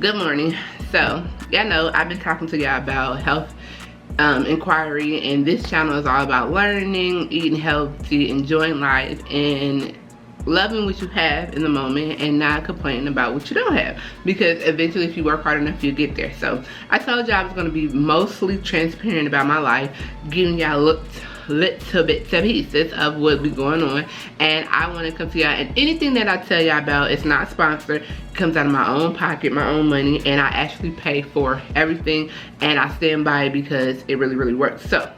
Good morning. So y'all know I've been talking to y'all about health inquiry, and this channel is all about learning, eating healthy, enjoying life, and loving what you have in the moment and not complaining about what you don't have, because eventually if you work hard enough you'll get there. So I told y'all I was going to be mostly transparent about my life, giving y'all little bits and pieces of what be going on, and I want to come to y'all, and anything that I tell y'all about is not sponsored. It comes out of my own pocket, my own money, and I actually pay for everything, and I stand by it because it really works. So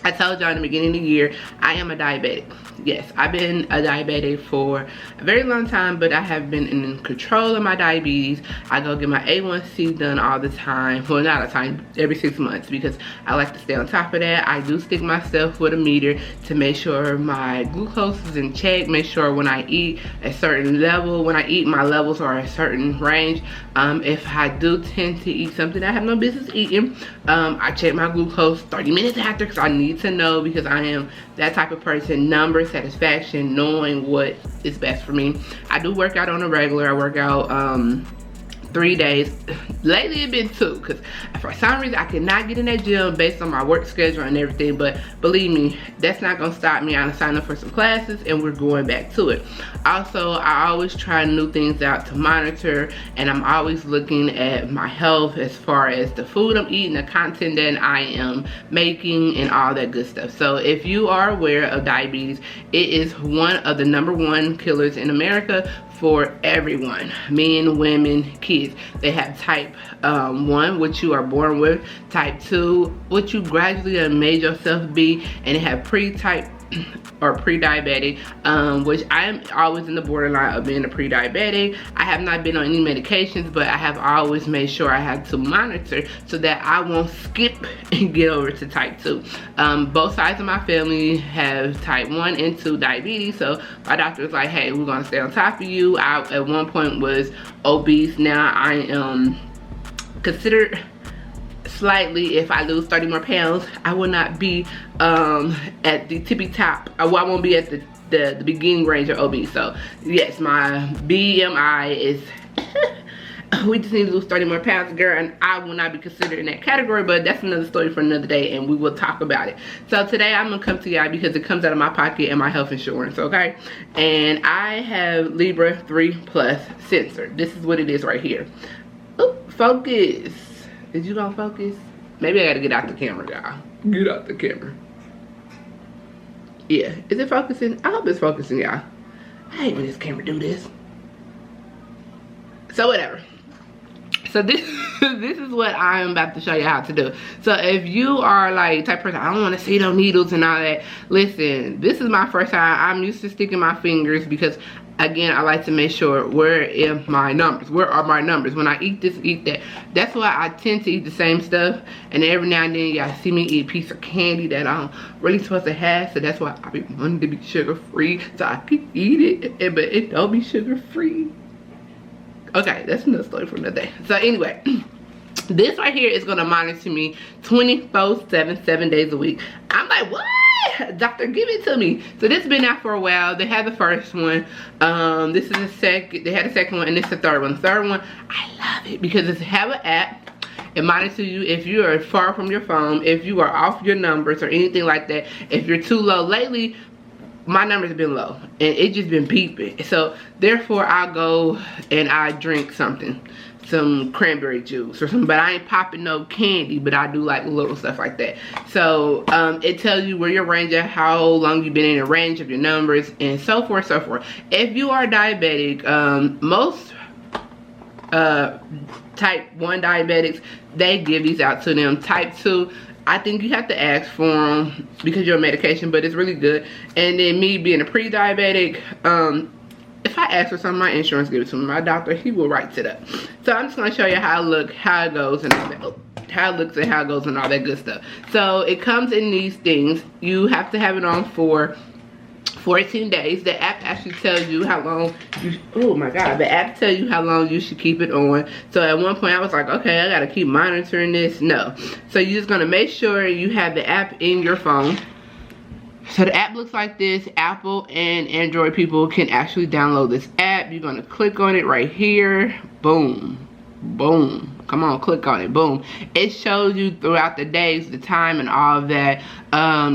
I told y'all in the beginning of the year, I am a diabetic. Yes, I've been a diabetic for a very long time, but I have been in control of my diabetes. I go get my A1C done all the time. Well, not all the time, every 6 months, because I like to stay on top of that. I do stick myself with a meter to make sure my glucose is in check, make sure when I eat a certain level, when I eat my levels are a certain range. If I do tend to eat something I have no business eating, I check my glucose 30 minutes after, because I need to know, because I am that type of person. Numbers, satisfaction, knowing what is best for me. I do work out on a regular. I work out 3 days. Lately it's been 2, because for some reason I cannot get in that gym based on my work schedule and everything, but believe me, that's not gonna stop me. I'm signing up for some classes and we're going back to it. Also, I always try new things out to monitor, and I'm always looking at my health as far as the food I'm eating, the content that I am making, and all that good stuff. So if you are aware of diabetes, it is one of the #1 killers in America for everyone, men, women, kids. They have type 1, which you are born with, type 2, which you gradually made yourself be, and they have pre-type or pre-diabetic, which I am always in the borderline of being a pre-diabetic. I have not been on any medications, but I have always made sure I have to monitor so that I won't skip and get over to type 2. Both sides of my family have type 1 and 2 diabetes, so my doctor was like, hey, we're gonna stay on top of you. I at one point was obese. Now I am considered slightly, if I lose 30 more pounds, I will not be at the tippy top. I won't be at the beginning range of obese. So yes, my BMI is we just need to lose 30 more pounds, girl, and I will not be considered in that category, but that's another story for another day, and we will talk about it. So today I'm gonna come to y'all because it comes out of my pocket and my health insurance, okay? And I have Libra 3+ sensor. This is what it is right here. Ooh, focus. Is you gonna focus? Maybe I gotta get out the camera, y'all. Get out the camera. Yeah, is it focusing? I hope it's focusing, y'all. I hate when this camera do this. So whatever. So this is what I'm about to show you how to do. So if you are like type of person, I don't want to see no needles and all that, listen, this is my first time. I'm used to sticking my fingers because, again, I like to make sure where are my numbers. When I eat this, eat that. That's why I tend to eat the same stuff, and every now and then y'all see me eat a piece of candy that I'm really supposed to have. So that's why I be wanting to be sugar free so I can eat it, but it don't be sugar free. Okay, that's another story for another day. So anyway, this right here is gonna monitor me 24/7, 7 days a week. I'm like, what? Doctor, give it to me. So this has been out for a while. They had the first one. This is the second. They had the second one, and this is the third one. The third one, I love it because it's have an app. It monitors you if you are far from your phone, if you are off your numbers or anything like that. If you're too low. Lately, my numbers have been low and it just been peeping. So therefore I go and I drink something, some cranberry juice or something, but I ain't popping no candy, but I do like little stuff like that. So it tells you where your range at, how long you've been in the range of your numbers, and so forth, so forth. If you are diabetic, most type 1 diabetics, they give these out to them. Type 2, I think you have to ask for them because you're on medication, but it's really good. And then me being a pre-diabetic, if I ask for something, my insurance gives it to me. My doctor, he will write it up. So I'm just gonna show you how it looks, how it goes, and all that. How it looks and how it goes and all that good stuff. So it comes in these things. You have to have it on for 14 days. The app actually tells you how long you, oh my god, the app tells you how long you should keep it on. So at one point I was like, okay, I gotta keep monitoring this. No. So you're just gonna make sure you have the app in your phone. So the app looks like this. Apple and Android people can actually download this app. You're gonna click on it right here. Boom. boom. Come on, click on it. Boom. It shows you throughout the days, the time and all of that.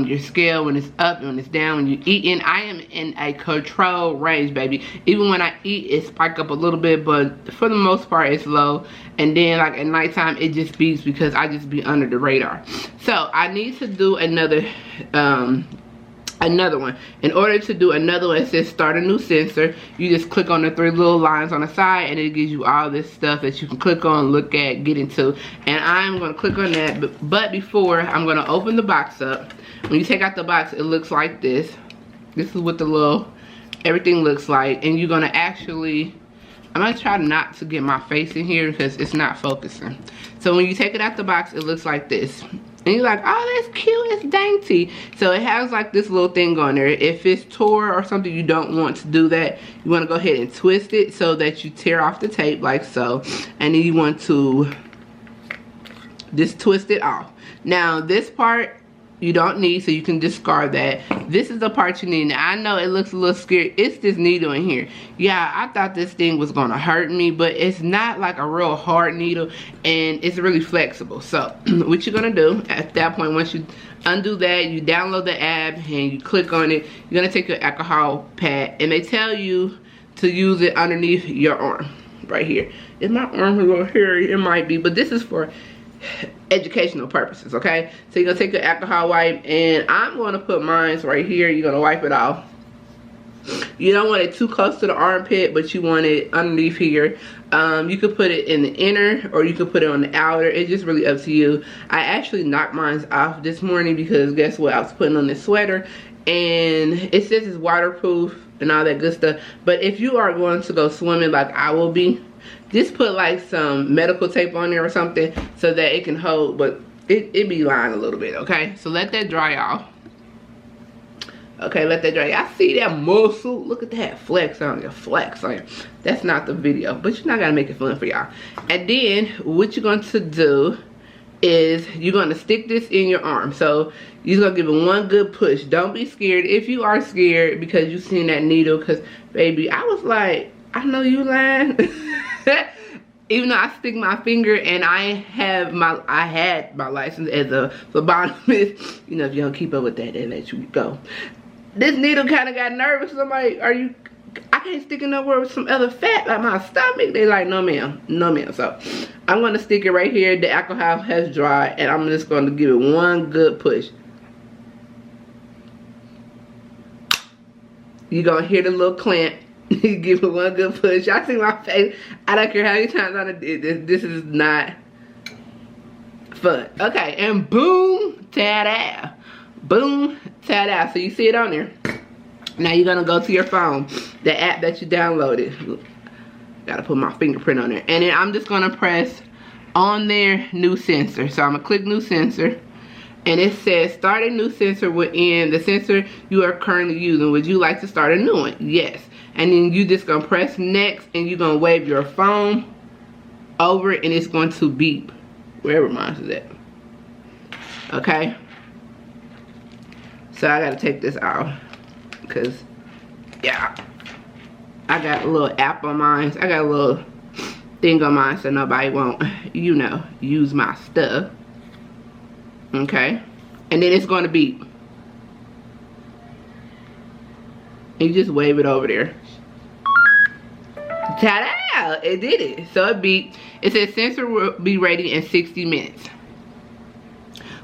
Your scale when it's up and when it's down when you eat. And I am in a control range, baby. Even when I eat, it spike up a little bit, but for the most part, it's low. And then like at nighttime, it just beats because I just be under the radar. So I need to do another one. In order to do another one, it says start a new sensor. You just click on the 3 little lines on the side and it gives you all this stuff that you can click on, look at, get into. And I'm going to click on that, but before, I'm going to open the box up. When you take out the box, it looks like this. This is what the little everything looks like. And you're going to actually, I'm going to try not to get my face in here because it's not focusing. So when you take it out the box, it looks like this. And you're like, oh, that's cute, it's dainty. So it has like this little thing on there. If it's tore or something, you don't want to do that. You want to go ahead and twist it so that you tear off the tape like so. And then you want to just twist it off. Now this part you don't need, so you can discard that. This is the part you need. Now I know it looks a little scary. It's this needle in here. Yeah, I thought this thing was gonna hurt me, but it's not like a real hard needle, and it's really flexible. So what you're gonna do at that point, once you undo that, you download the app and you click on it. You're gonna take your alcohol pad, and they tell you to use it underneath your arm right here. Is my arm a little hairy? It might be, but this is for educational purposes, okay? So you're gonna take your alcohol wipe, and I'm gonna put mine right here. You're gonna wipe it off. You don't want it too close to the armpit, but you want it underneath here. You could put it in the inner, or you could put it on the outer. It's just really up to you. I actually knocked mine off this morning because guess what? I was putting on this sweater, and it says it's waterproof and all that good stuff. But if you are going to go swimming like I will be, just put like some medical tape on there or something so that it can hold, but it be lying a little bit, okay? So let that dry off. Okay, let that dry. I see that muscle. Look at that flex on your flex on you. That's not the video, but you're not gonna make it fun for y'all. And then what you're going to do is you're going to stick this in your arm. So you're going to give it one good push. Don't be scared. If you are scared because you've seen that needle, because baby, I was like, I know you lying. Even though I stick my finger, and I had my license as a phlebotomist. You know, if you don't keep up with that, they let you go. This needle kind of got nervous. I'm like, I can't stick it nowhere with some other fat like my stomach. They like, no ma'am, no ma'am. So I'm gonna stick it right here. The alcohol has dried, and I'm just gonna give it one good push. You're gonna hear the little clamp. You give it one good push. Y'all see my face? I don't care how many times I did this. This is not fun. Okay, and boom, ta-da. Boom, ta-da. So you see it on there. Now you're gonna go to your phone, the app that you downloaded. Gotta put my fingerprint on there. And then I'm just gonna press on there, new sensor. So I'm gonna click new sensor. And it says start a new sensor within the sensor you are currently using. Would you like to start a new one? Yes. And then you just gonna press next, and you're gonna wave your phone over it, and it's going to beep wherever mine is at. Okay. So I gotta take this out because yeah, I got a little app on mine. I got a little thing on mine so nobody won't, you know, use my stuff. Okay, and then it's going to beep. And you just wave it over there. Ta-da! It did it. So it beeped. It says sensor will be ready in 60 minutes.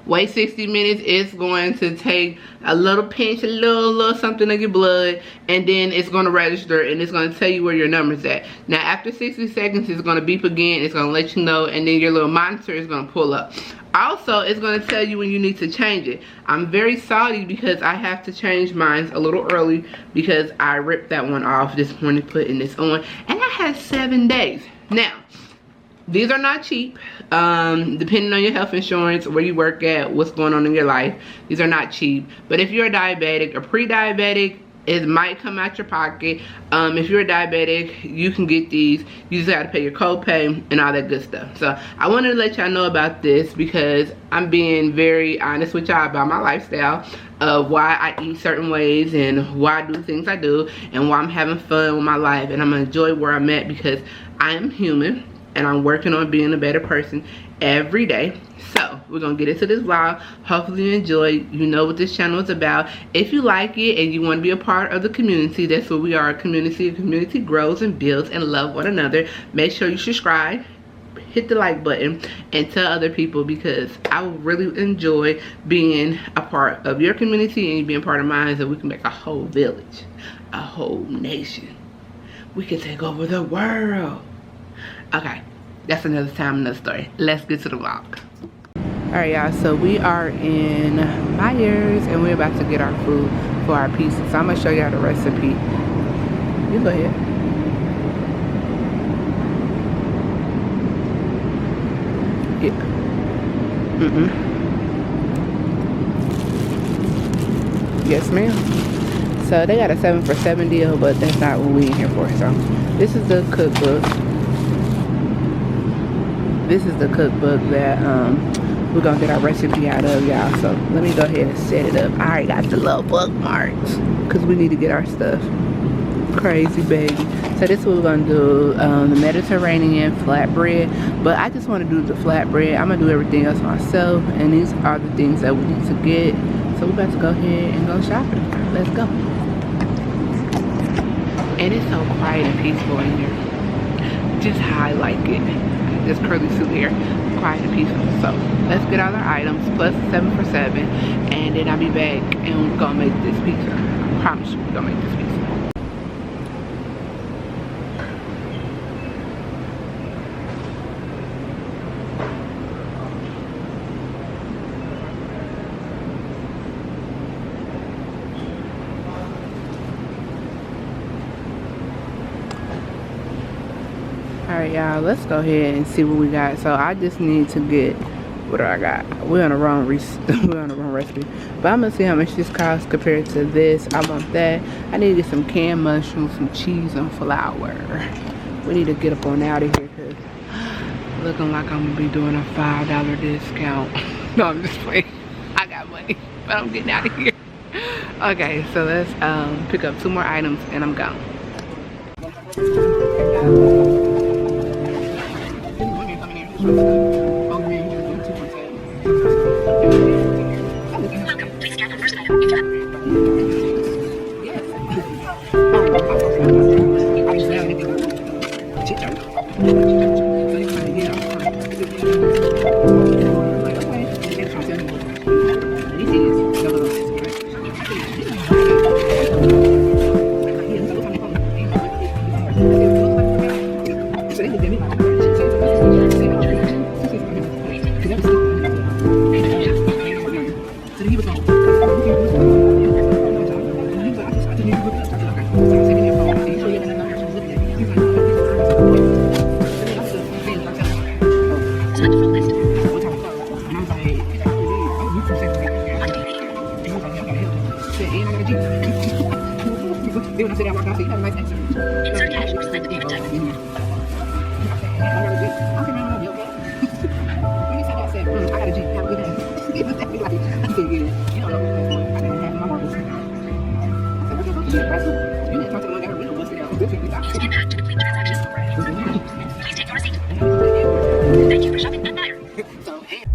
Wait 60 minutes. It's going to take a little pinch, a little something of your blood, and then it's going to register, and it's going to tell you where your number's at. Now after 60 seconds, it's going to beep again. It's going to let you know, and then your little monitor is going to pull up. Also, it's going to tell you when you need to change it. I'm very salty because I have to change mine a little early because I ripped that one off this morning putting this on, and I had 7 days. Now, these are not cheap. Depending on your health insurance, where you work at, what's going on in your life, these are not cheap. But if you're a diabetic or pre-diabetic, it might come out your pocket. If you're a diabetic, you can get these. You just have to pay your copay and all that good stuff. So I wanted to let y'all know about this because I'm being very honest with y'all about my lifestyle, of why I eat certain ways and why I do things I do, and why I'm having fun with my life, and I'm gonna enjoy where I'm at because I am human. and I'm working on being a better person every day. So we're gonna get into this vlog. Hopefully you enjoy. You know what this channel is about. If you like it and you want to be a part of the community, that's what we are, a community. The community grows and builds and love one another. Make sure you subscribe, hit the like button, and tell other people, because I will really enjoy being a part of your community and you being part of mine, so we can make a whole village, a whole nation. We can take over the world. Okay, that's another time, another story. Let's get to the vlog. All right, y'all, so we are in Myers and we're about to get our food for our pizza. So I'm gonna show y'all the recipe. You go ahead. Yeah. Yes, ma'am. So they got a 7 for 7 deal, but that's not what we in here for. So this is the cookbook. This is the cookbook that we're gonna get our recipe out of, y'all. So let me go ahead and set it up. I already got the little bookmarks because we need to get our stuff. Crazy baby. So this is what we're gonna do, the Mediterranean flatbread, but I just want to do the flatbread. I'm gonna do everything else myself, and these are the things that we need to get. So we're about to go ahead and go shopping. Let's go. And it's so quiet and peaceful in here, just how I like it. This curly suit here, quiet and peaceful. So let's get all our items plus 7 for 7, and then I'll be back and we're gonna make this pizza. I promise you we're gonna make this pizza. Alright, y'all, let's go ahead and see what we got. So I just need to get, what do I got? We're on the wrong recipe, but I'm gonna see how much this costs compared to this. I want that. I need to get some canned mushrooms, some cheese, and flour. We need to get up on out of here because looking like I'm gonna be doing a $5 discount. No, I'm just playing. I got money, but I'm getting out of here. Okay, so let's pick up 2 more items and I'm gone.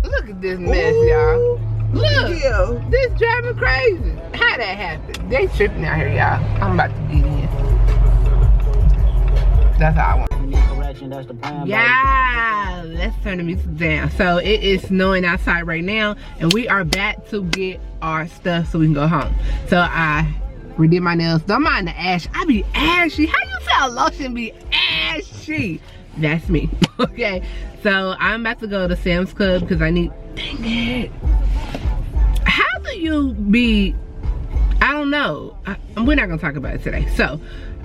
Look at this mess, y'all. Look, this driving crazy. How that happened? They tripping out here, y'all. I'm about to get in. That's how I want. Yeah, let's turn the music down. So it is snowing outside right now, and we are back to get our stuff so we can go home. So I redid my nails. Don't mind the ash. I be ashy. How you tell lotion be ashy? That's me. Okay, so I'm about to go to Sam's Club because I need, dang it, how do you be, I don't know, we're not gonna talk about it today. So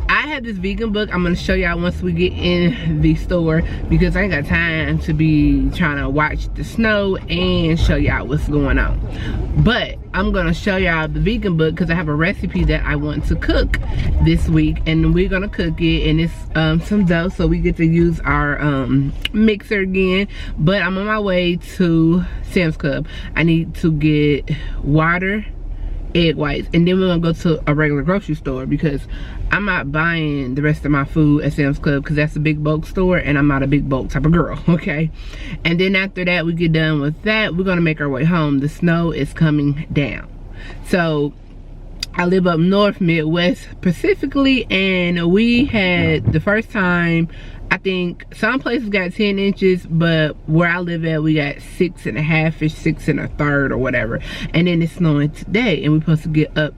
I have this vegan book I'm gonna show y'all once we get in the store, because I ain't got time to be trying to watch the snow and show y'all what's going on. But I'm gonna show y'all the vegan book because I have a recipe that I want to cook this week, and we're gonna cook it, and it's some dough, so we get to use our mixer again. But I'm on my way to Sam's Club. I need to get water egg whites, and then we're gonna go to a regular grocery store because I'm not buying the rest of my food at Sam's Club because that's a big bulk store and I'm not a big bulk type of girl, okay? And then after that, we get done with that, we're gonna make our way home. The snow is coming down. So I live up north, Midwest specifically, and we had the first time, I think some places got 10 inches, but where I live at, we got 6.5-ish, 6 1/3 or whatever. And then it's snowing today, and we're supposed to get up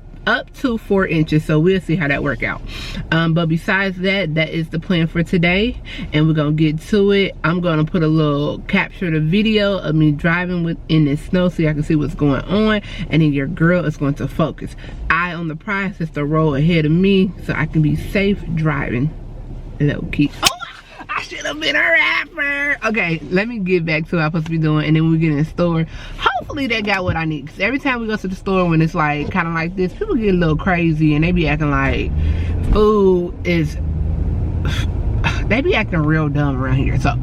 to 4 inches, so we'll see how that work out. But besides that, that is the plan for today, and we're gonna get to it. I'm gonna put a little capture the video of me driving in this snow so y'all can see what's going on, and then your girl is going to focus. Eye on the prize is to roll ahead of me so I can be safe driving low key. Oh, I should have been a rapper. Okay, let me get back to what I'm supposed to be doing, and then when we get in the store, hopefully they got what I need. Because every time we go to the store when it's like kind of like this, people get a little crazy and they be acting like food is, they be acting real dumb around here. So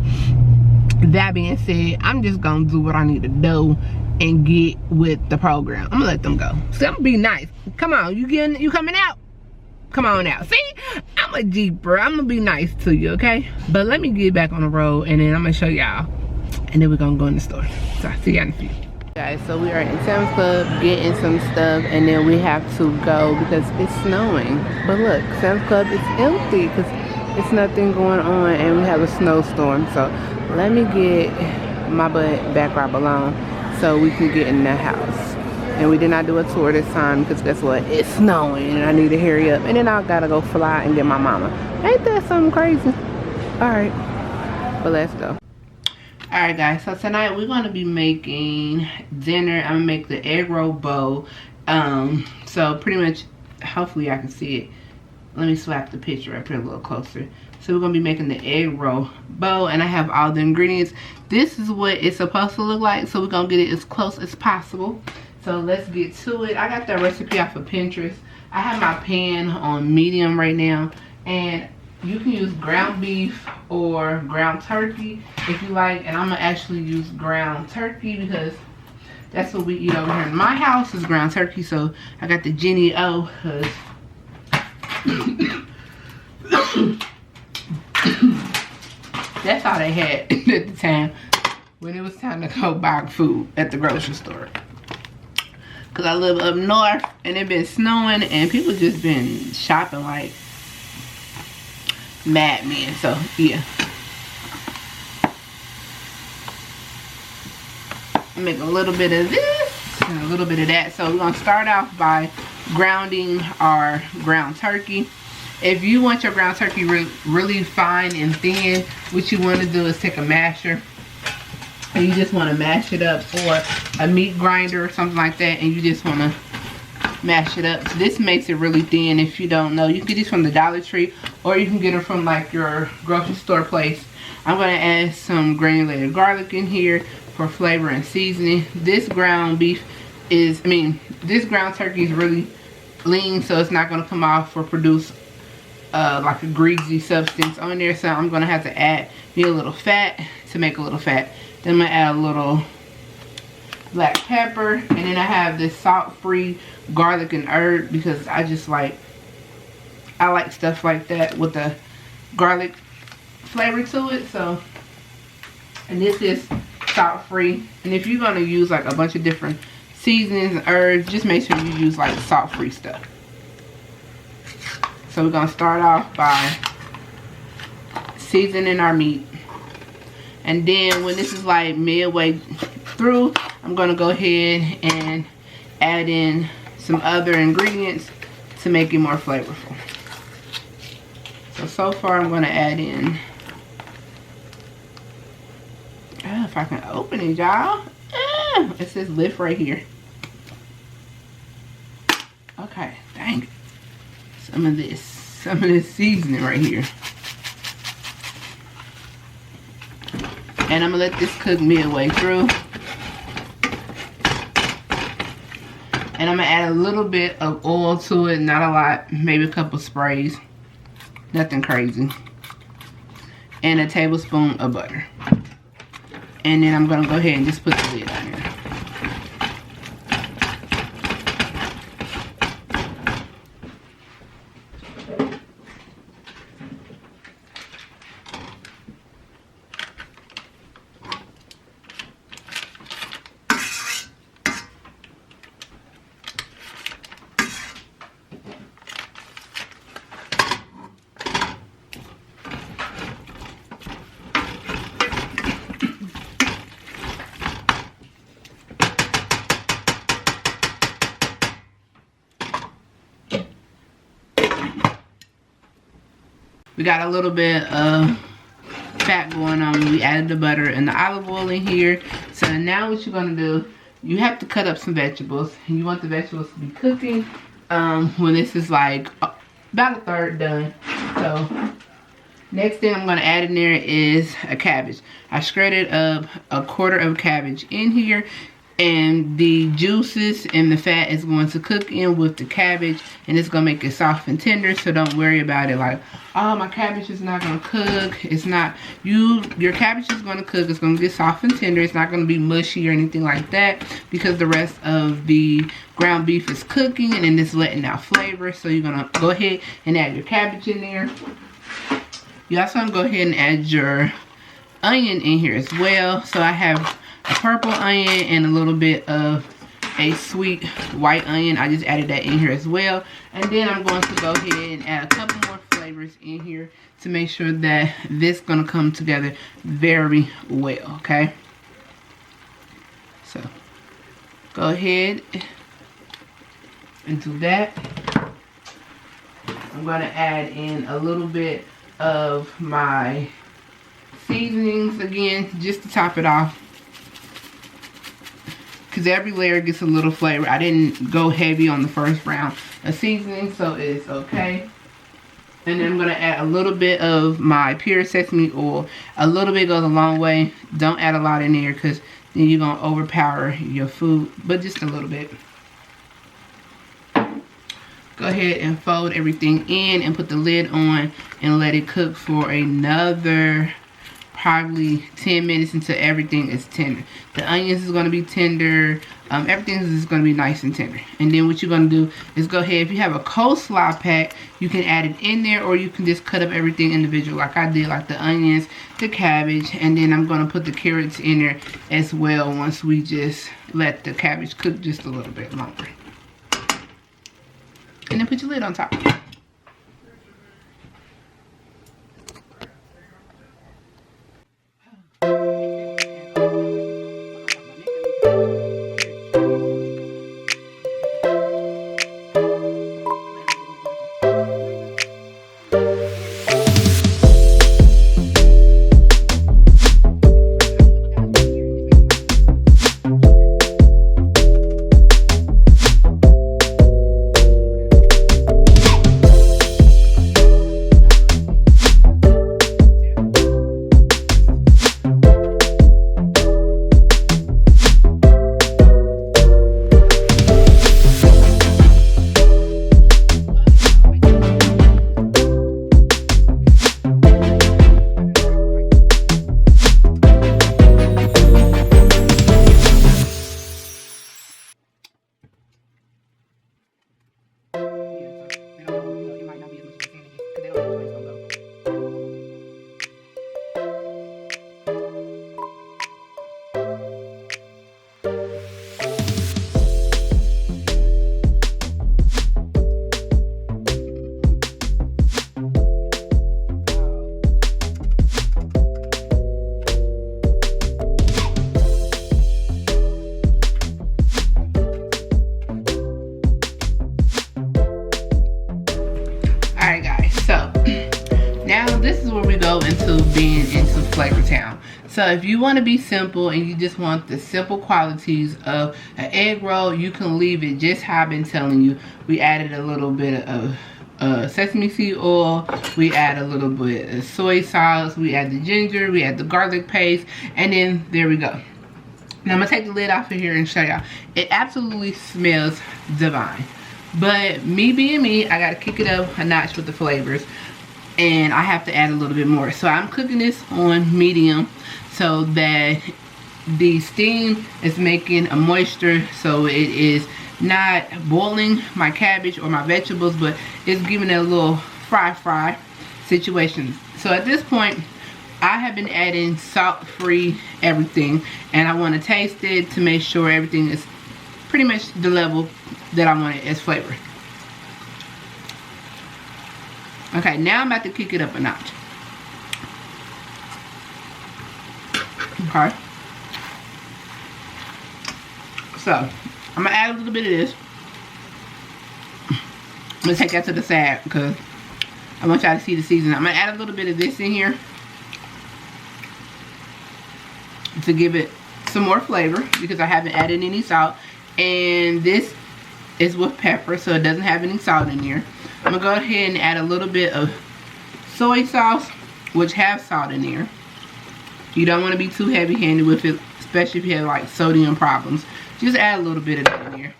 that being said, I'm just gonna do what I need to do and get with the program. I'm gonna let them go. So I'm gonna be nice. Come on, you coming out? Come on out. See, I'm a Jeeper. I'm gonna be nice to you, okay? But let me get back on the road and then I'm gonna show y'all, and then we're gonna go in the store. So I'll see y'all in a few. Guys, so we are in Sam's Club getting some stuff, and then we have to go because it's snowing. But look, Sam's Club is empty because it's nothing going on and we have a snowstorm. So let me get my butt back where I belong so we can get in the house. And we did not do a tour this time because guess what? It's snowing and I need to hurry up. And then I gotta go fly and get my mama. Ain't that something crazy? Alright, but let's go. Alright guys, so tonight we're gonna be making dinner. I'm gonna make the egg roll bowl. So pretty much, hopefully I can see it. Let me swap the picture up here a little closer. So we're gonna be making the egg roll bowl, and I have all the ingredients. This is what it's supposed to look like, so we're gonna get it as close as possible. So let's get to it. I got that recipe off of Pinterest. I have my pan on medium right now, and you can use ground beef or ground turkey if you like, and I'm gonna actually use ground turkey because that's what we eat over here in my house is ground turkey. So I got the Jenny O because that's all they had at the time when it was time to go buy food at the grocery store. Cause I live up north and it been snowing and people just been shopping like madmen. So yeah, make a little bit of this and a little bit of that. So we're gonna start off by grounding our ground turkey. If you want your ground turkey really fine and thin, what you want to do is take a masher and you just want to mash it up, or a meat grinder or something like that, and you just want to mash it up. So this makes it really thin. If you don't know, you can get these from the Dollar Tree or you can get them from like your grocery store place. I'm going to add some granulated garlic in here for flavor and seasoning. This ground beef is, this ground turkey is really lean, so it's not going to come off or produce like a greasy substance on there. So I'm going to have to add me a little fat to make a little fat. Then I'm going to add a little black pepper, and then I have this salt-free garlic and herb because I like stuff like that with the garlic flavor to it. So, and this is salt-free, and if you're going to use like a bunch of different seasonings and herbs, just make sure you use like salt-free stuff. So we're going to start off by seasoning our meat. And then when this is like midway through, I'm going to go ahead and add in some other ingredients to make it more flavorful. So far I'm going to add in, if I can open it, y'all. It says lift right here. Okay, dang it. Some of this seasoning right here. And I'm gonna let this cook midway through. And I'm gonna add a little bit of oil to it, not a lot, maybe a couple sprays, nothing crazy. And a tablespoon of butter. And then I'm gonna go ahead and just put the lid on here. We got a little bit of fat going on. We added the butter and the olive oil in here. So now what you're gonna do, you have to cut up some vegetables. You want the vegetables to be cooking when this is like about a third done. So next thing I'm gonna add in there is a cabbage. I shredded up a quarter of cabbage in here, and the juices and the fat is going to cook in with the cabbage, and it's gonna make it soft and tender. So don't worry about it like, oh, my cabbage is not gonna cook. It's not, your cabbage is gonna cook. It's gonna get soft and tender. It's not gonna be mushy or anything like that, because the rest of the ground beef is cooking and then it's letting out flavor. So you're gonna go ahead and add your cabbage in there. You also want to go ahead and add your onion in here as well. So I have a purple onion and a little bit of a sweet white onion. I just added that in here as well. And then I'm going to go ahead and add a couple more flavors in here to make sure that this is going to come together very well, okay? So go ahead and do that. I'm going to add in a little bit of my seasonings again, just to top it off, because every layer gets a little flavor. I didn't go heavy on the first round of seasoning, so it's okay. And then I'm going to add a little bit of my pure sesame oil. A little bit goes a long way. Don't add a lot in there, because then you're going to overpower your food, but just a little bit. Go ahead and fold everything in and put the lid on and let it cook for another probably 10 minutes until everything is tender. The onions is going to be tender. Everything is going to be nice and tender. And then what you're going to do is go ahead, if you have a coleslaw pack, you can add it in there, or you can just cut up everything individual like I did, like the onions, the cabbage, and then I'm going to put the carrots in there as well once we just let the cabbage cook just a little bit longer. And then put your lid on top. Flavor Town. So if you want to be simple and you just want the simple qualities of an egg roll, you can leave it just how I've been telling you. We added a little bit of sesame seed oil, we add a little bit of soy sauce, we add the ginger, we add the garlic paste, and then there we go. Now I'm gonna take the lid off of here and show y'all. It absolutely smells divine, but me being me, I gotta kick it up a notch with the flavors, and I have to add a little bit more. So I'm cooking this on medium so that the steam is making a moisture, so it is not boiling my cabbage or my vegetables, but it's giving it a little fry situation. So at this point, I have been adding salt-free everything, and I want to taste it to make sure everything is pretty much the level that I want it as flavor. Okay, now I'm about to kick it up a notch. Okay. So, I'm going to add a little bit of this. I'm going to take that to the side because I want y'all to see the seasoning. I'm gonna add a little bit of this in here to give it some more flavor because I haven't added any salt. And this is with pepper, so it doesn't have any salt in there. I'm gonna go ahead and add a little bit of soy sauce, which has salt in there. You don't want to be too heavy-handed with it, especially if you have like sodium problems. Just add a little bit of that in there.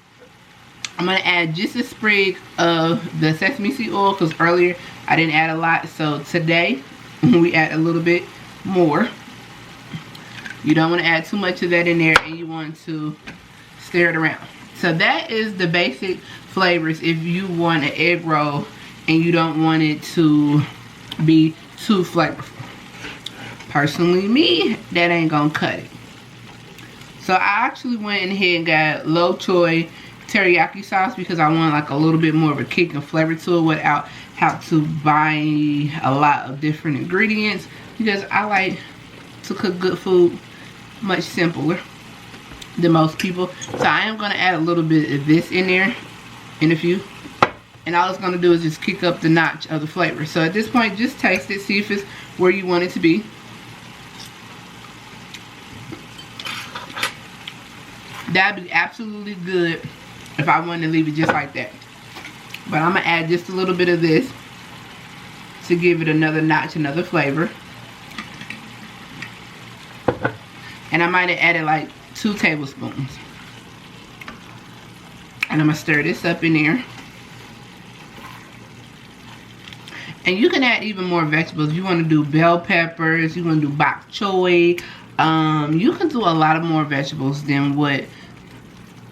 I'm gonna add just a sprig of the sesame seed oil because earlier I didn't add a lot, so today we add a little bit more. You don't want to add too much of that in there, and you want to stir it around. So that is the basic flavors if you want an egg roll and you don't want it to be too flavorful. Personally, me, that ain't gonna cut it. So I actually went ahead and got lo choy teriyaki sauce because I want like a little bit more of a kick and flavor to it without having to buy a lot of different ingredients, because I like to cook good food much simpler than most people. So I am going to add a little bit of this in there in a few, and all it's going to do is just kick up the notch of the flavor. So at this point, just taste it, see if it's where you want it to be. That'd be absolutely good if I wanted to leave it just like that. But I'm going to add just a little bit of this to give it another notch, another flavor. And I might have added like 2 tablespoons. And I'm going to stir this up in there. And you can add even more vegetables. If you want to do bell peppers, you want to do bok choy. You can do a lot of more vegetables than what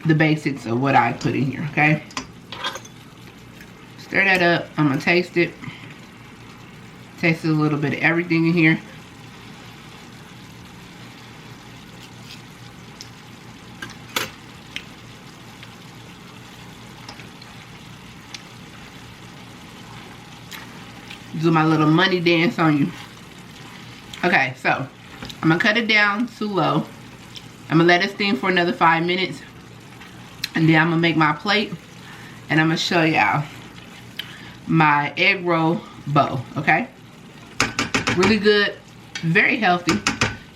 the basics of what I put in here, okay? Stir that up. I'm going to taste it. Taste a little bit of everything in here. Do my little money dance on you. Okay, so I'm gonna cut it down to low. I'm gonna let it steam for another 5 minutes, and then I'm gonna make my plate, and I'm gonna show y'all my egg roll bowl. Okay, really good, very healthy.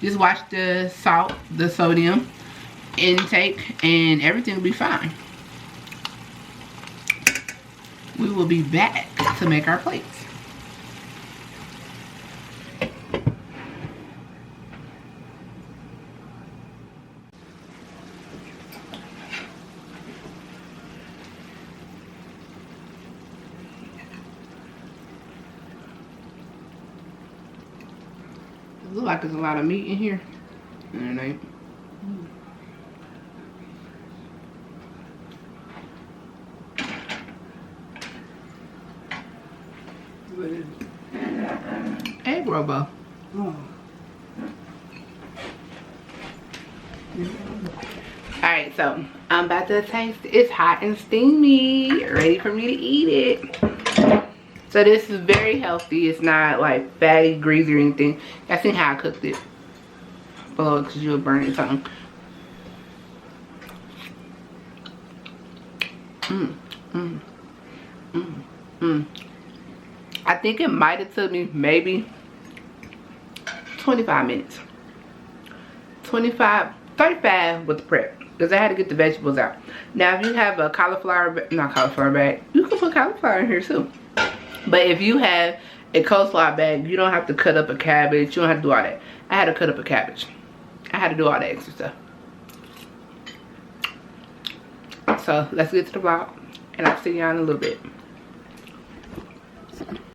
Just watch the salt, the sodium intake, and everything will be fine. We will be back to make our plates. It looks like there's a lot of meat in here. And it ain't. What is it? Egg roll bowl. Oh. Alright, so I'm about to taste it. It's hot and steamy. Ready for me to eat it. So this is very healthy. It's not like fatty, greasy or anything. Y'all seen how I cooked it below because you'll burn your tongue. I think it might have took me maybe 25 minutes. 35 with the prep, because I had to get the vegetables out. Now if you have a cauliflower, not cauliflower bag, you can put cauliflower in here too. But if you have a coleslaw bag, you don't have to cut up a cabbage. You don't have to do all that. I had to cut up a cabbage. I had to do all that extra stuff. So let's get to the vlog, and I'll see y'all in a little bit.